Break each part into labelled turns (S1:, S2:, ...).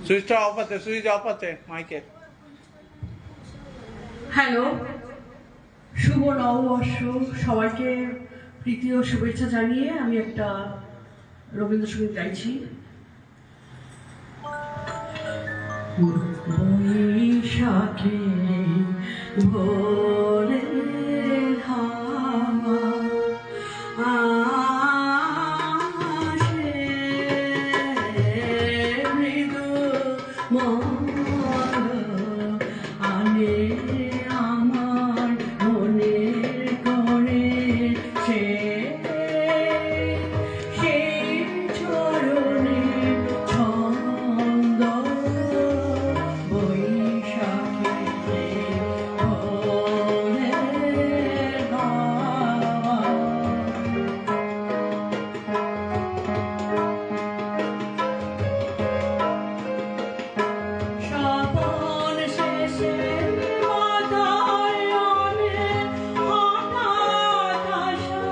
S1: সুইচটা অফ আছে, switch off আছে মাইকের।
S2: হ্যালো, শুভ নববর্ষ। সবাইকে প্রীতি ও শুভেচ্ছা জানিয়ে আমি একটা রবীন্দ্রসঙ্গীত গাইছি। বৈশাখে ভোরে হাওয়া আসে মৃদু মধু আনে আমার মনের করে সেই চরণে ছন্দ বৈশাখে ভোরের হাওয়া। শ্রাবণ শেষে বাতায়নে হঠাৎ আসা,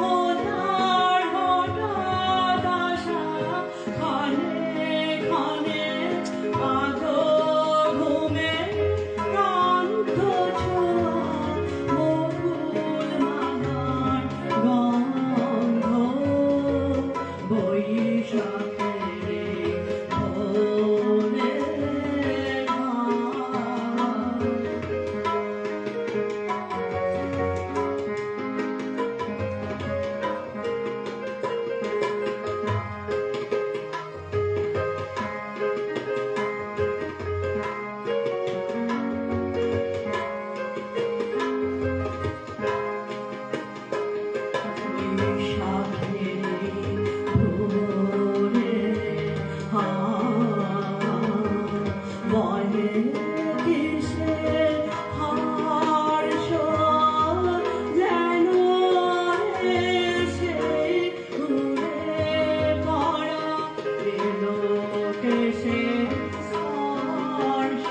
S2: হঠাৎ আসা, ক্ষণে ক্ষণে আধো ঘুমে ক্লান্ত ছোঁয়া, বকুল মালার গন্ধ বৈশাখে ভোরের হাওয়া। বৈশাখে ভোরের হাওয়া বলে কিসের হর্ষ, যেন এসে ঘুরে পড়া এলোকে স্পর্শ।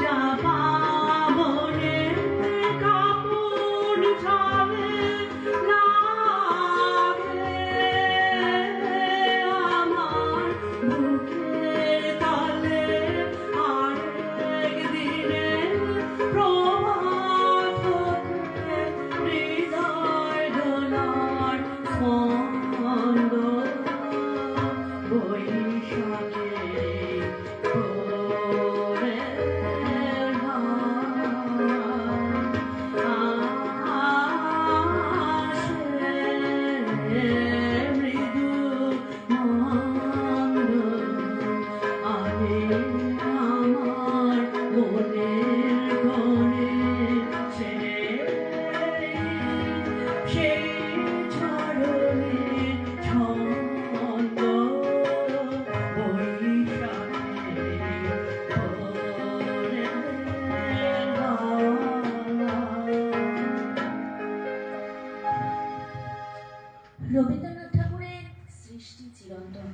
S2: চাপা বনের কাপড় ছাড়ে লাগে আমার বুকের তালে আরেক দিনের প্রভাত হতে হৃদয় দোলার স্পন্দ বৈশাখে ভোরের আসে মৃদু মন্দ আনে আমার মনের কোণে সেই চরণে ছন্দ বৈশাখে ভোরের হাওয়া।
S3: রবীন্দ্রনাথ ঠাকুরের সৃষ্টি চিরন্তন,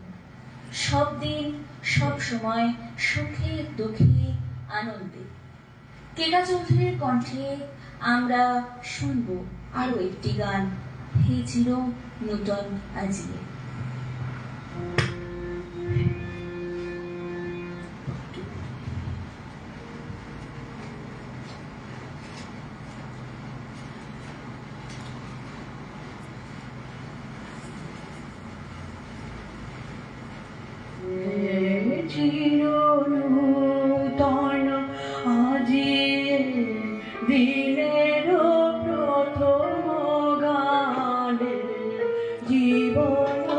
S3: সব দিন সব সময়, সুখে দুঃখে আনন্দে। কেকা চৌধুরীর কণ্ঠে আমরা শুনব আরো একটি গান, হে চির নূতন আজিয়ে।
S2: চির নূতন আজিয়ে দিনের প্রথম গানে জীবন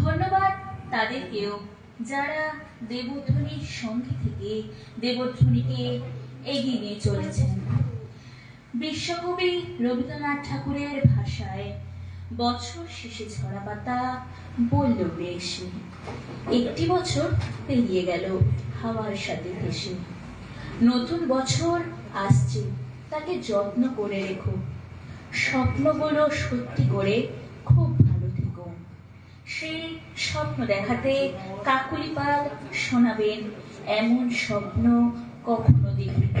S3: ধন্যবাদ তাদেরকেও যারা দেবধ্বনির সঙ্গে থেকে দেবধ্বনিকে এগিয়ে নিয়ে চলেছেন। বিশ্বকবি রবীন্দ্রনাথ ঠাকুরের ভাষায় বছর শেষে ঝরা পাতা বলল উড়ে এসে, একটি বছর পেরিয়ে গেল হাওয়ার সাথে ভেসে। নতুন বছর আসছে, তাকে যত্ন করে রেখো, স্বপ্নগুলো সত্যি করে খুব ভালো থেকো। সেই স্বপ্ন দেখাতে কাকুলি পাল শোনাবেন এমন স্বপ্ন কখনো দেখিনি।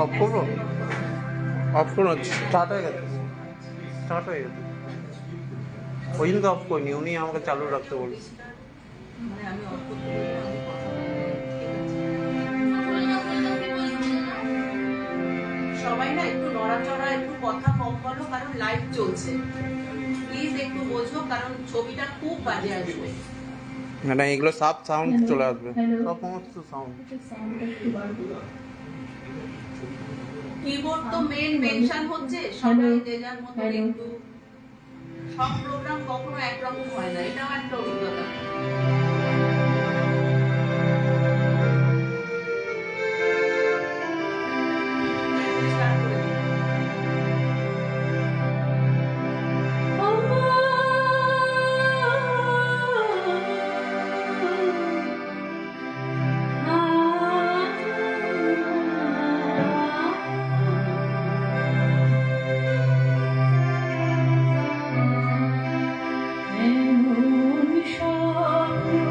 S1: অফ করবো? অফ করো, স্টার্ট হয়ে গেছে, স্টার্ট হয়ে গেছে। ওই জন্য তো অফ করিনি, উনি আমাকে চালু রাখতে বলছে।
S4: সবাই না একটু নড়াচড়া, একটু কথা কম বলো, কারণ লাইভ চলছে। প্লিজ একটু বোঝো, কারণ ছবিটা খুব বাজে আসবে।
S1: না, এগুলো সব সাউন্ড চলে আসবে,
S3: Hello.
S1: সব সমস্ত সাউন্ড।
S4: কিবোর্ড তো মেন মেনশন হচ্ছে, সবাই যে যার মতো একটু। সব প্রোগ্রাম কখনো একরকম হয় না, এটাও একটা অভিজ্ঞতা। Start করে দিই।
S2: এমন স্বপ্ন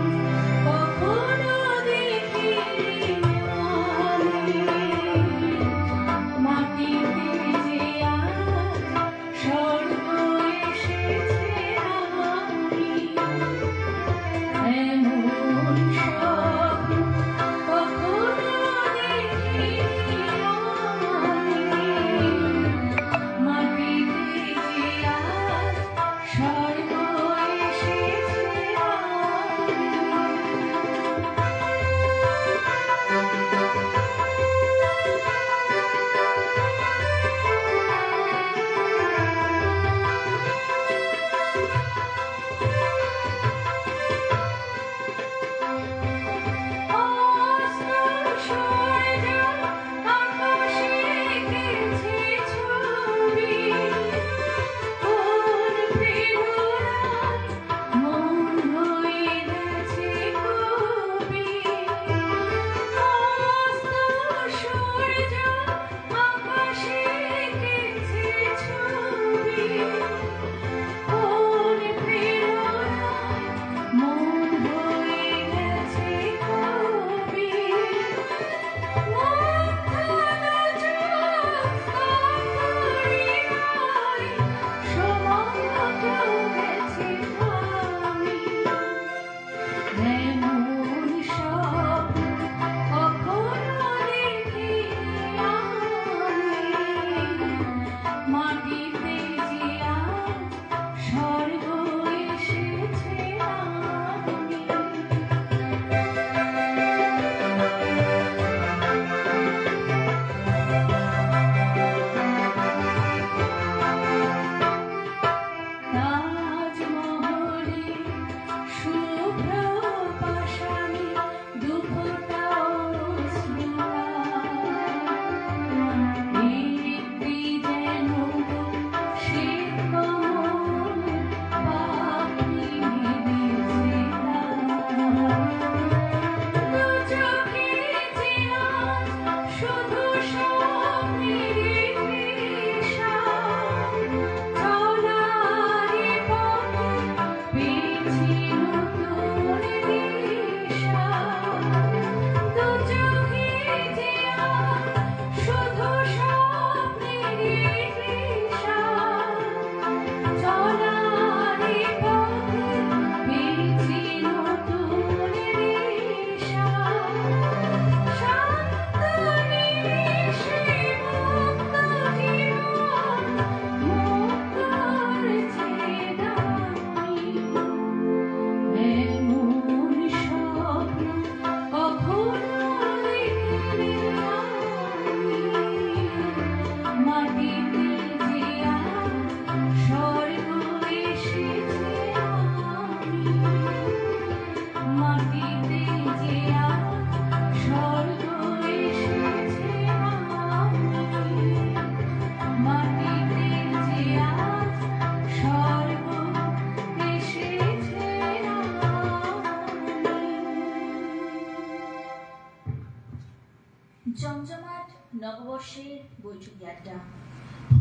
S3: বর্ষের বৈঠকি আড্ডা।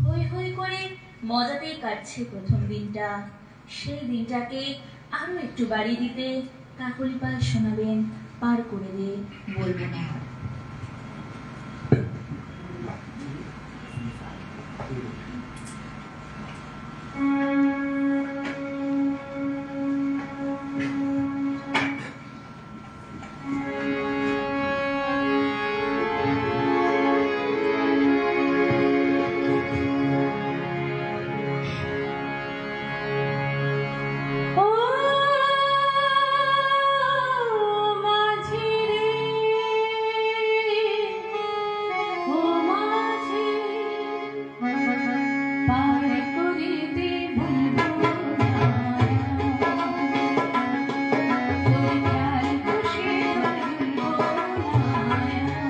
S3: হই হই করে মজাতেই কাটছে প্রথম দিনটা। সেই দিনটাকে আরো একটু বাড়িয়ে দিতে কাকলি পাল শোনাবেন পার করে দে বলবো না।
S2: ও মাঝি রে, ও মাঝি, পার করিতে ভুলবো না, তোর খেয়াল খুশি ভুলবো না,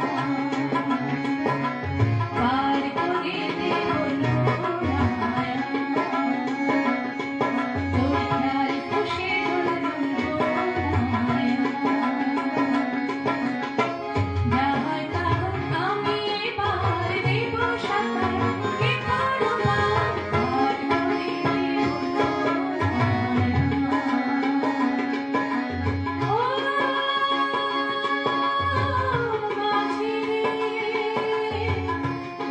S2: পার করিতে ভুলবো না, তোর খেয়াল খুশি ভুলবো না, যাহার কারণ আমি পার দেব সাঁতার, কে কারো পার করিতে ভুলবো না। ও মাঝি রে, ও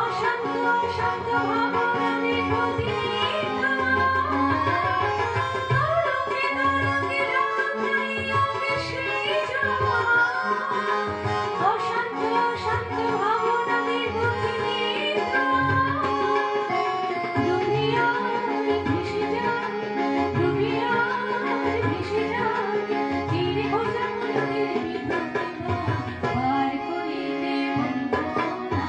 S2: অশান্ত অশান্ত ভাবনারে প্রদীপ্ত, তরঙ্গে তরঙ্গে রাখাইয়া সেই জল। অশান্ত অশান্ত ভাবনারে প্রদীপ্ত, দুনিয়ার ভেসে যায়, দুনিয়ার ভেসে যায়, তীরে খোঁজা নদীর বিভ্রান্তি পার করিতে ভুলবো না।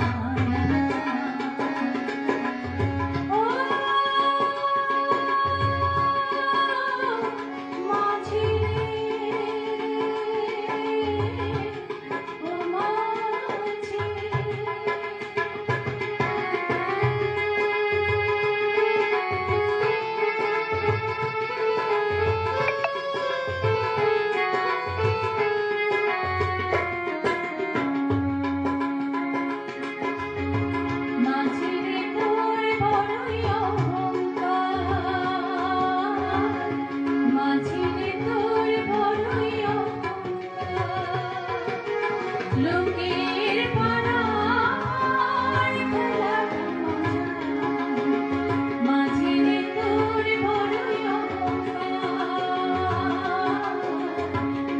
S2: ও মাঝি রে, ও মাঝি। মাঝি রে তোর বড়ই অহংকার, মাঝি রে তোর বড়ই অহংকার, লোকের পাড়ার খেলার মজা, মাঝি রে তোর বড়ই অহংকার,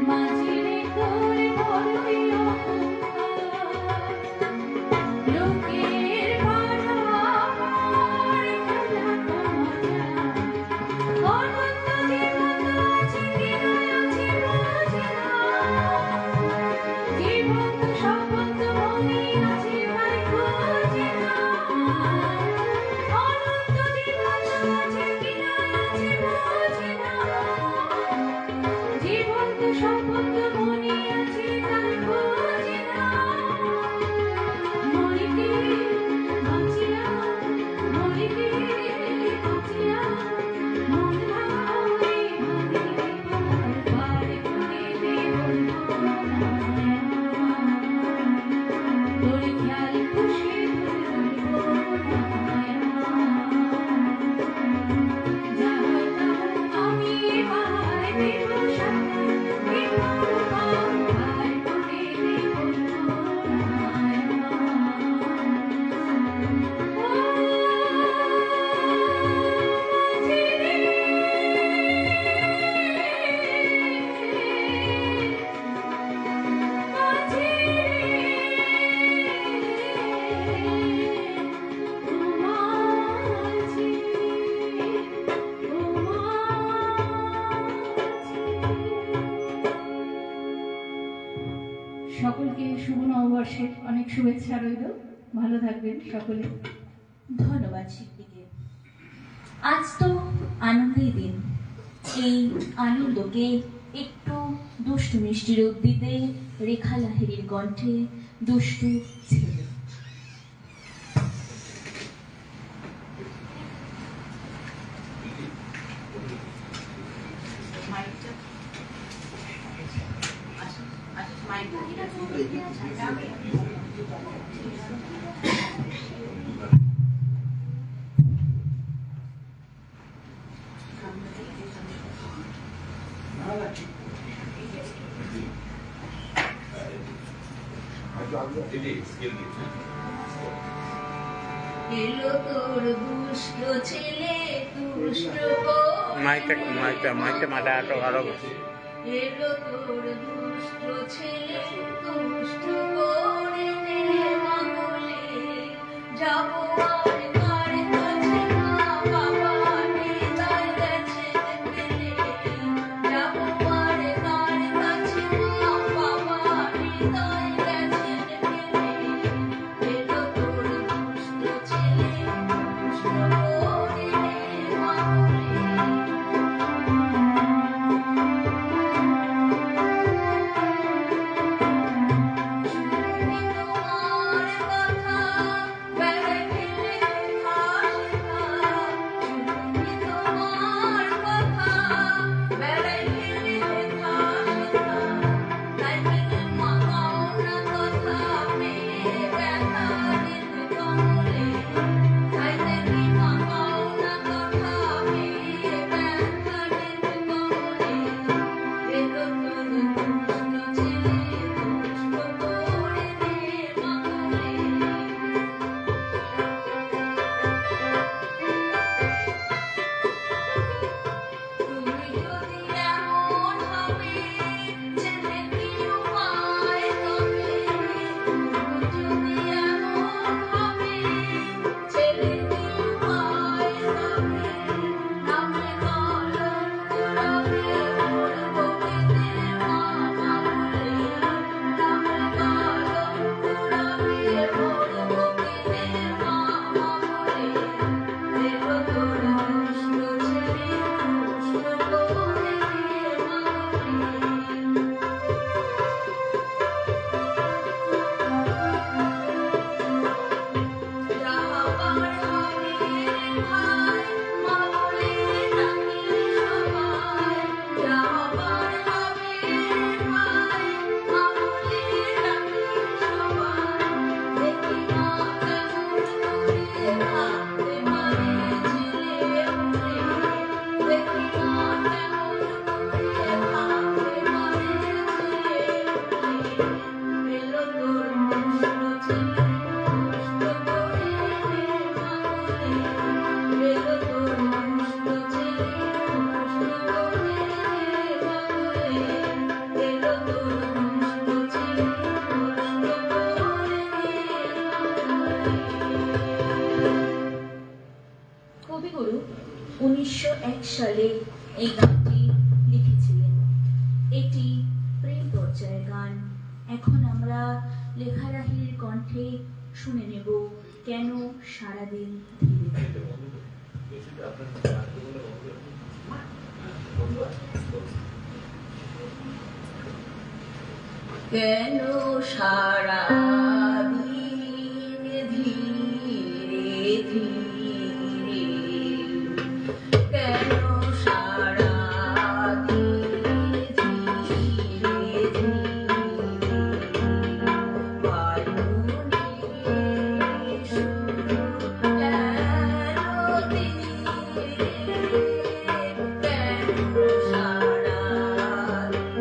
S2: মাঝি রে তোর বড়ই অহংকার, লোকের পাড়ার খেলার মজা, অনন্ত জীবন আছে কি নয় আছে বোঝে না, জীবন সম্বন্ধ মনে আছে তাই খোঁজে না, অনন্ত জীবন আছে কি নয় আছে বোঝে না, জীবন সম্বন্ধ মনে আছে তাই খোঁজে না। মরিতে বাঁচিয়া, মরিতে বাঁচিয়া, মন ভাঙে ভাঙে পার করিতে ভুলবো না, তোর খেয়াল খুশি ভুলবো না, যাহার কারণ আমি পার দেব সাঁতার, কে কারো পার করিতে ভুলবো না। ও মাঝি রে, মাঝি সকলকে শুভ নববর্ষের অনেক শুভেচ্ছা রইল।
S5: ভালো থাকবেন সকলে।
S3: ধন্যবাদ শিল্পীকে। আজ তো আনন্দের দিন। এই আনন্দকে একটু দুষ্টু মিষ্টি রূপ দিতে রেখা লাহিড়ীর কণ্ঠে দুষ্টু ছেলে।
S4: মাইকটা মাইকটা
S3: এলো তোর দুষ্ট ছেলে দুষ্ট
S1: মাইকটা মাথা আরো
S3: এলো তোর দুষ্ট ছেলে দুষ্ট করে দে মাগলে যাবো আর কার কাছে না বাবা হৃদয় গেছে ফেলে যাবো আর কার কাছে না বাবা হৃদয় গেছে ফেলে এলো তোর দুষ্ট ছেলে দুষ্ট করে দে মাগলে তোমার কথা বেড়াই ফেলে ভাষা শুনি তোমার কথা বেড়াই ফেলে ভাষা তাই থেকে মাওনা কথা মেয়ে ব্যথা দিন কমলে তাই থেকে মাওনা কথা মেয়ে ব্যথা দিন কমলে এলো তোর দুষ্ট ছেলে দুষ্ট করে দে মাগলে তুমি যদি এমন হবে ছেলে কি উপায় তবে তুমি যদি এমন হবে ছেলে কি উপায় তবে নামে কলঙ্ক রবে মোর বুকেতে মা বলে নামে কলঙ্ক রবে মোর বুকেতে মা বলে এলো তোর দুষ্ট ছেলে দুষ্ট করে দে মাগলে যাবার হবে ভাই মা বলে ডাকি সবাই যাবার হবে ভাই মা বলে ডাকি সবাই দেখি মা কেমন করে ভাবতে পারে ছেলে বলে দেখি মা কেমন করে ভাবতে পারে ছেলে বলে এলো তোর দুষ্ট ছেলে দুষ্ট করে দে মাগলে এলো তোর দুষ্ট ছেলে দুষ্ট করে দে মাগলে এলো তোর দুষ্ট ছেলে দুষ্ট করে দে মাগলে। কবিগুরু 1901 সালে এই গানটি লিখেছিলেন। এটি প্রেম পর্যায়ের গান। এখন আমরা লেখা লাহিড়ীর কণ্ঠে শুনে নেব কেন সারাদিন ধীরে
S4: কেন সারা দিন ধীরে ধীরে কেন সারা দিন ধীরে ধীরে বায়ুনে শুরু কেন ধীরে কেন সারা দিন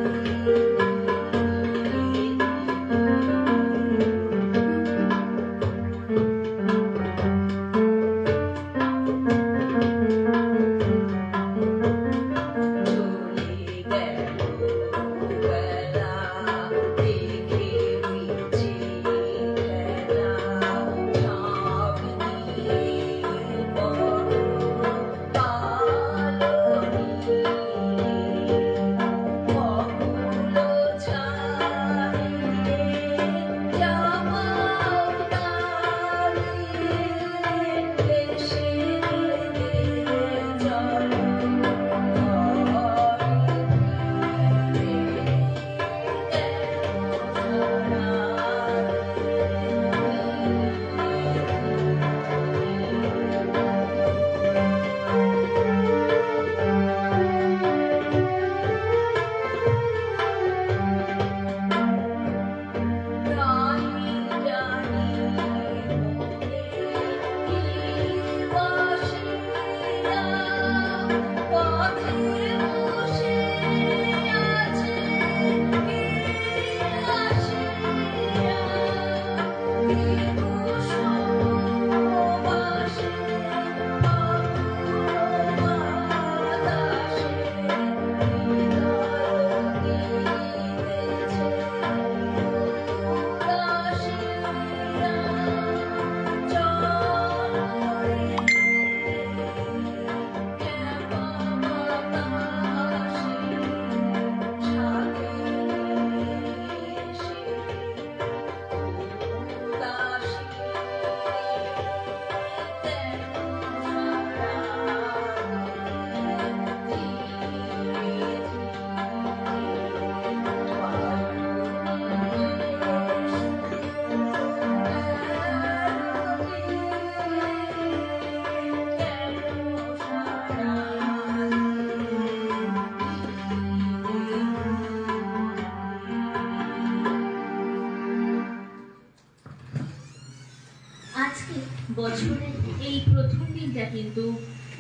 S3: বছরের এই প্রথম দিনটা কিন্তু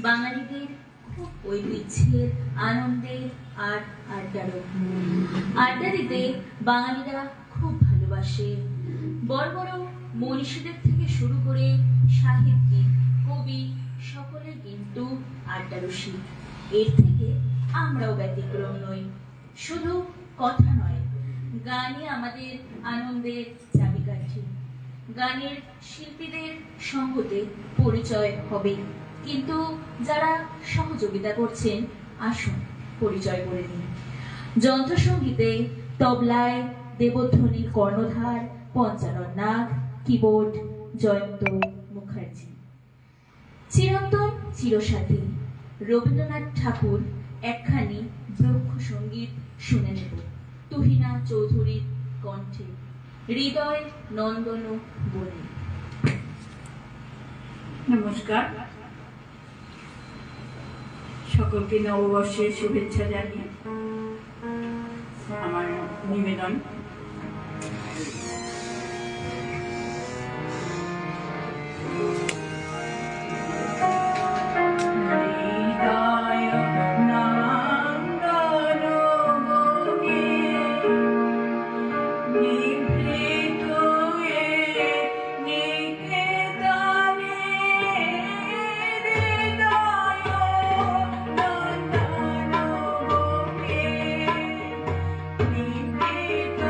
S3: বাঙালিদের খুব ঐতিহ্যের, আনন্দের আর আড্ডারও। আড্ডা দিতে বাঙালিরা খুব ভালোবাসে। বড় বড় মনীষীদের থেকে শুরু করে সাহিত্যিক, কবি সকলে কিন্তু আড্ডারসিক। এর থেকে আমরাও ব্যতিক্রম নই। শুধু কথা নয়, গানই আমাদের আনন্দের চাবিকাঠি। গানের শিল্পীদের সঙ্গতে পরিচয় হবে, কিন্তু যারা সহযোগিতা করছেন আসুন পরিচয় করে দিন। যন্ত্রসঙ্গীতে তবলায় দেবধ্বনি কর্ণধার পঞ্চানন নাগ, কিবোর্ড জয়ন্ত মুখার্জি। চিরন্তন চিরসাথী রবীন্দ্রনাথ ঠাকুর একখানি ব্রহ্ম সঙ্গীত শুনে নেব তুহিনা চৌধুরীর কণ্ঠে, হৃদয় নন্দন বলে।
S5: নমস্কার, সকলকে নববর্ষের শুভেচ্ছা জানিয়ে আমার নিবেদন। হৃদয় নন্দন বলে নিভৃত নিকেতনে, হৃদয় নন্দন বলে নিভৃত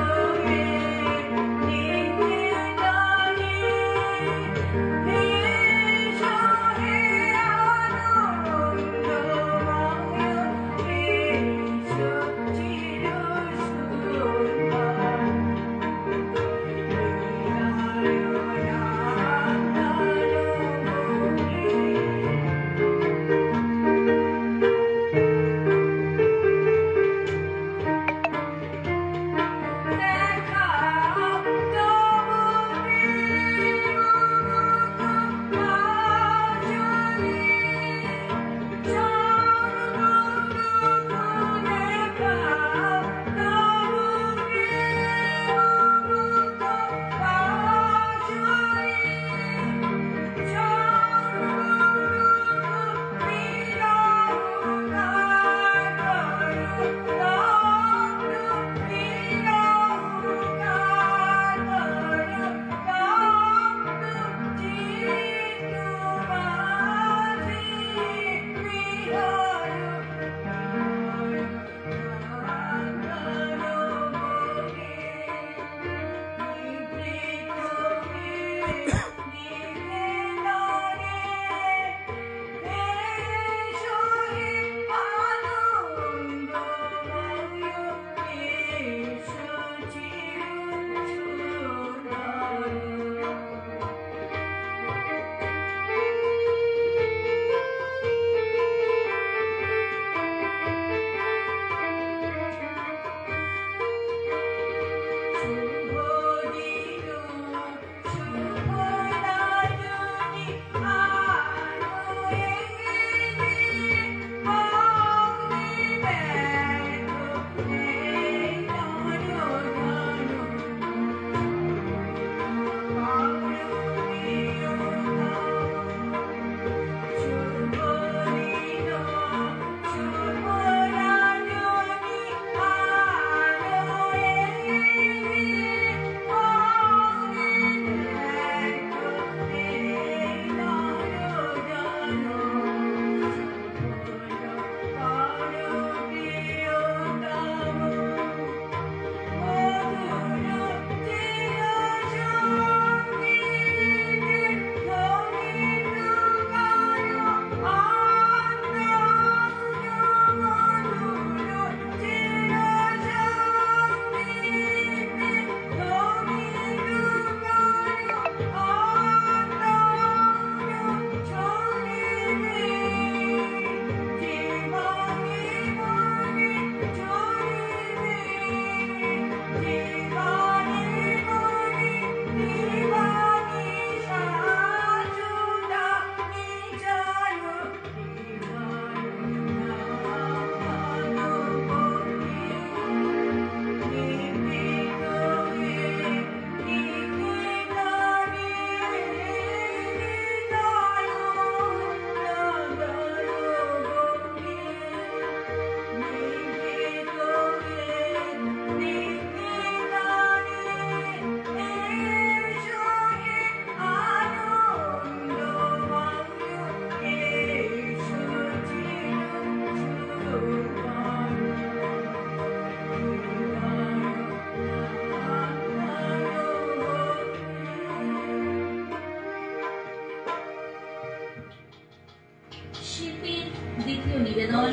S3: তৃতীয় নিবেদন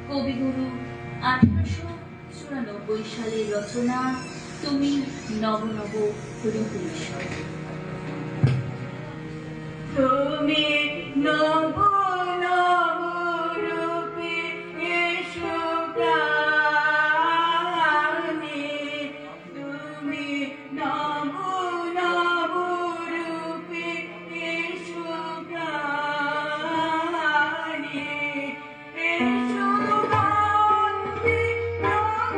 S3: কবিগুরু 1894 সালের রচনা তুমি নব নব রূপে এসো।
S5: তুমি নব নব রূপে এসো প্রাণে, তুমি নব নব রূপে এসো প্রাণে, এসো বন্দে নব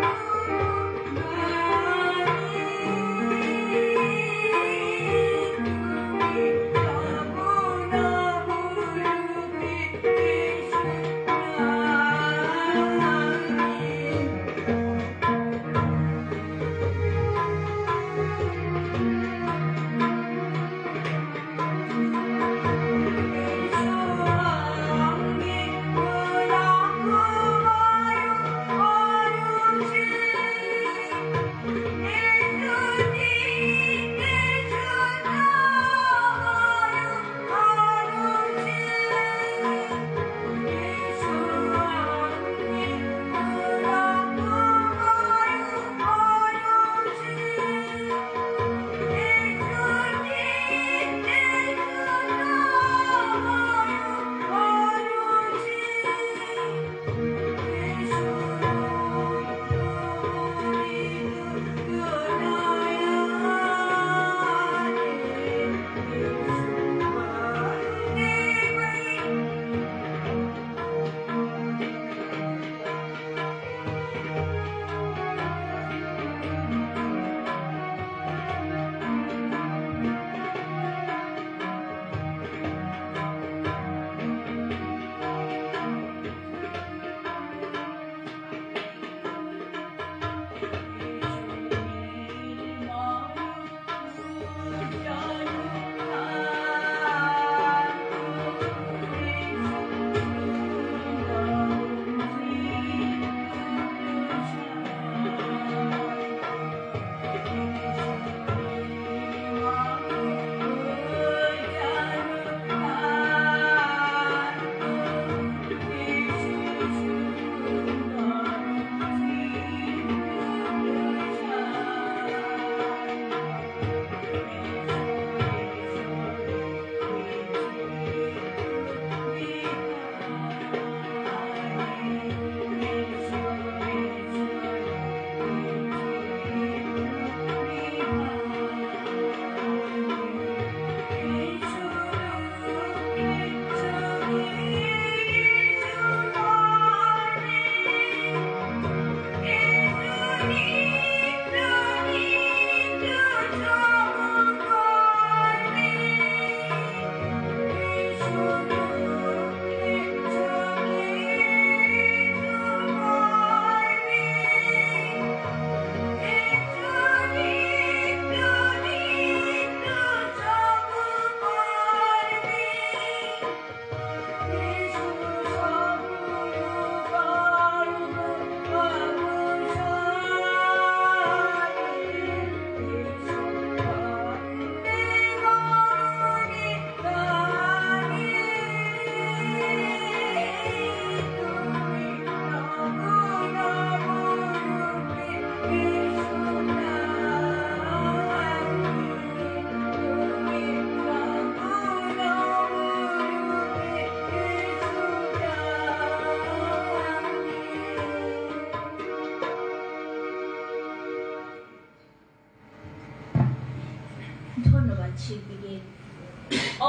S3: ধন্যবাদ শিল্পীকে।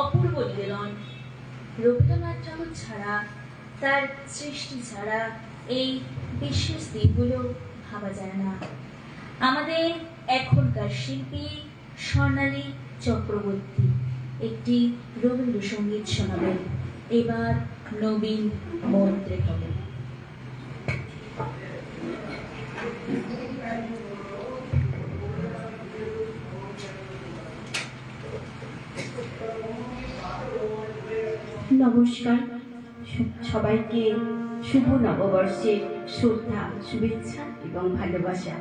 S3: অপূর্ব নিবেদন। রবীন্দ্রনাথ ঠাকুর ছাড়া, তার সৃষ্টি ছাড়া এই বিশেষ দিনগুলো ভাবা যায় না। আমাদের এখনকার শিল্পী স্বর্ণালী চক্রবর্তী একটি রবীন্দ্রসঙ্গীত শোনাবেন। এবার নবীন মন্ত্রে হবে।
S6: নমস্কার সবাইকে, শুভ নববর্ষের শ্রদ্ধা, শুভেচ্ছা এবং ভালোবাসা।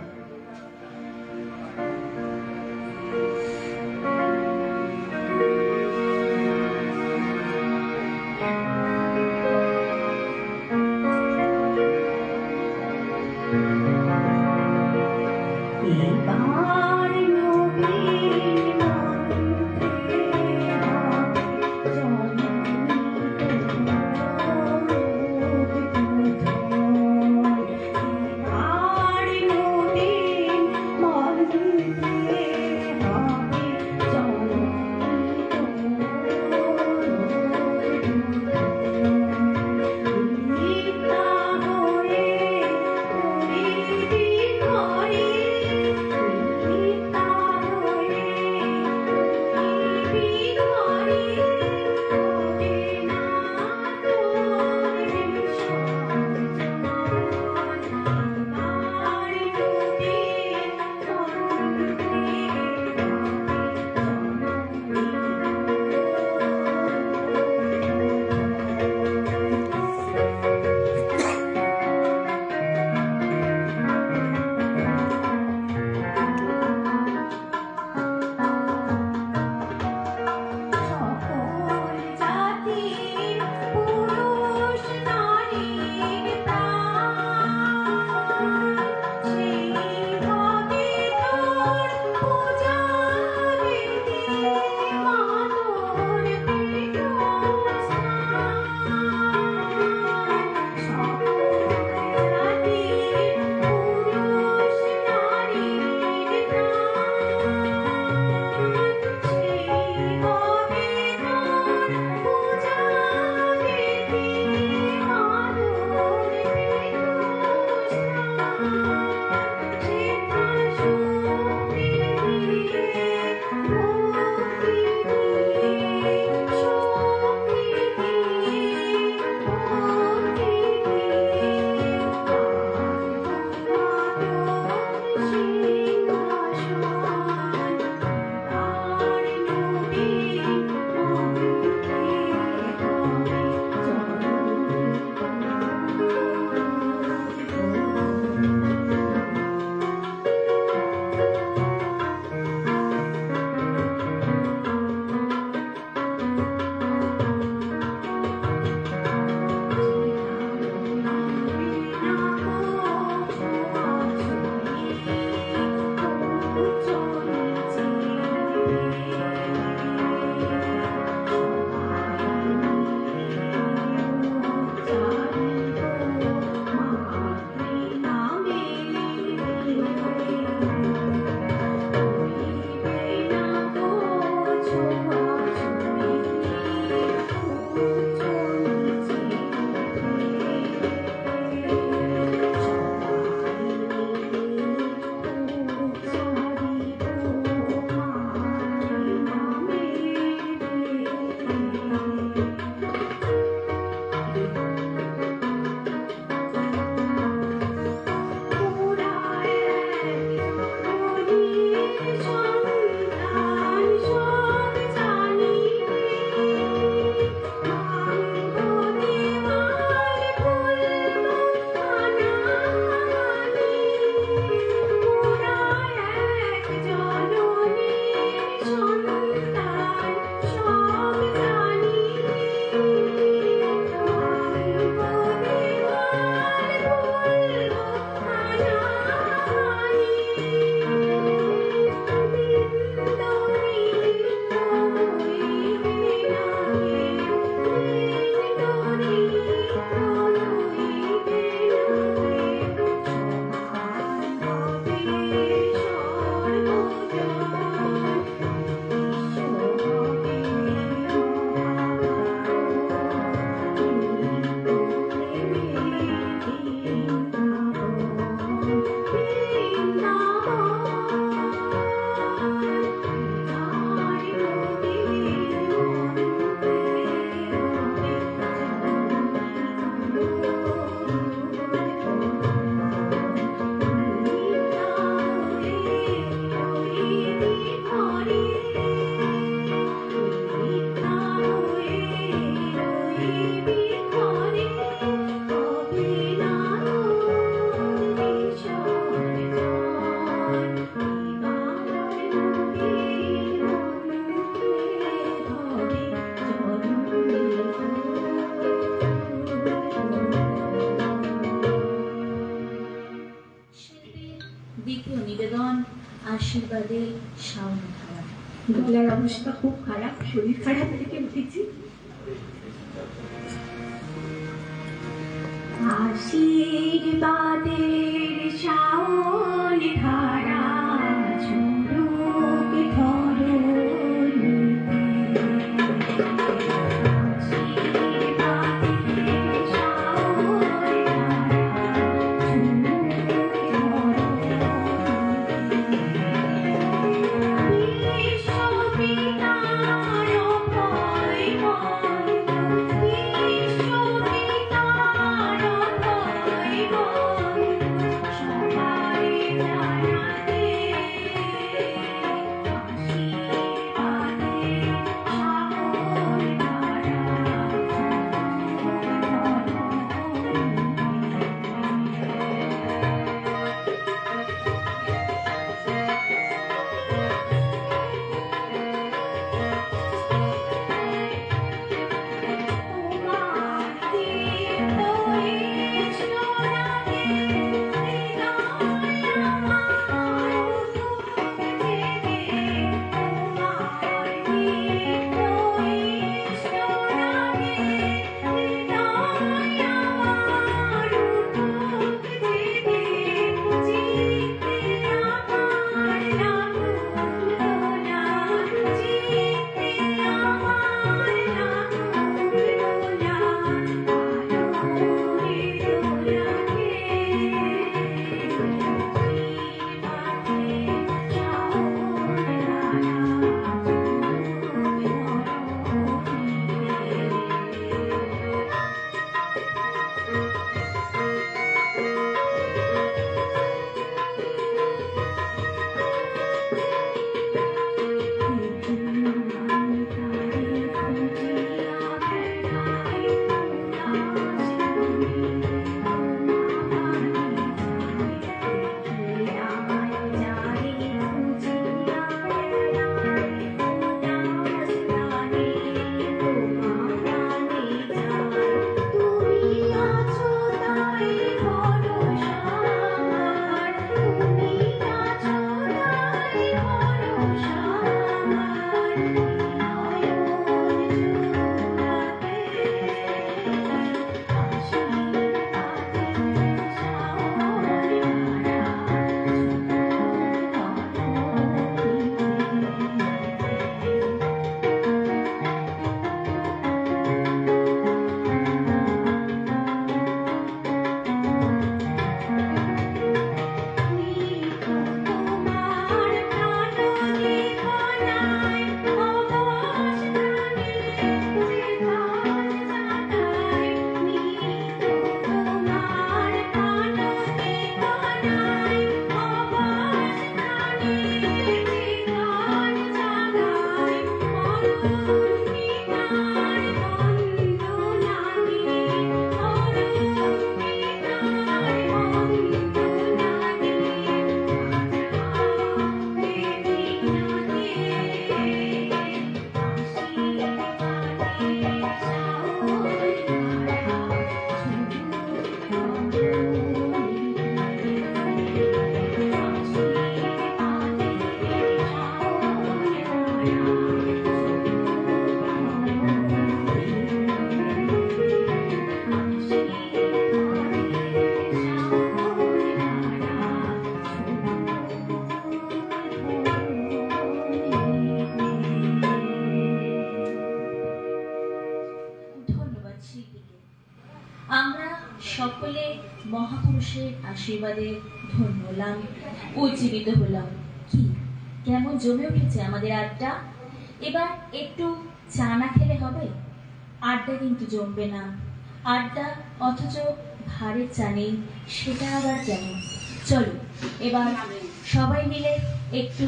S3: আশীর্বাদে শাওন ধারা।
S6: গলার অবস্থা খুব খারাপ, শরীর খারাপ থেকে উঠেছি। আশীর্বাদের শাওন ধারা ঝরুক ধরণীতে। আশীর্বাদের শাওন ধারা ঝরুক বিশ্বপিতার অভয় বল, বিশ্বপিতার অভয় বল, সবাই জানাতে আশীর্বাদে শাওন ধারা
S3: আমরা সকলে মহাপুরুষের আশীর্বাদে ধন্য হলাম, উজ্জীবিত হলাম। কি কেমন জমে উঠেছে আমাদের আড্ডা। এবার একটু চা না খেলে হবে? আড্ডা কিন্তু জমবে না। আড্ডা অথচ ভারের চা নেই, সেটা আবার কেমন? চলো এবার সবাই মিলে একটু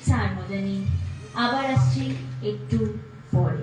S3: চার মজা নিই। আবার আসছি একটু পরে।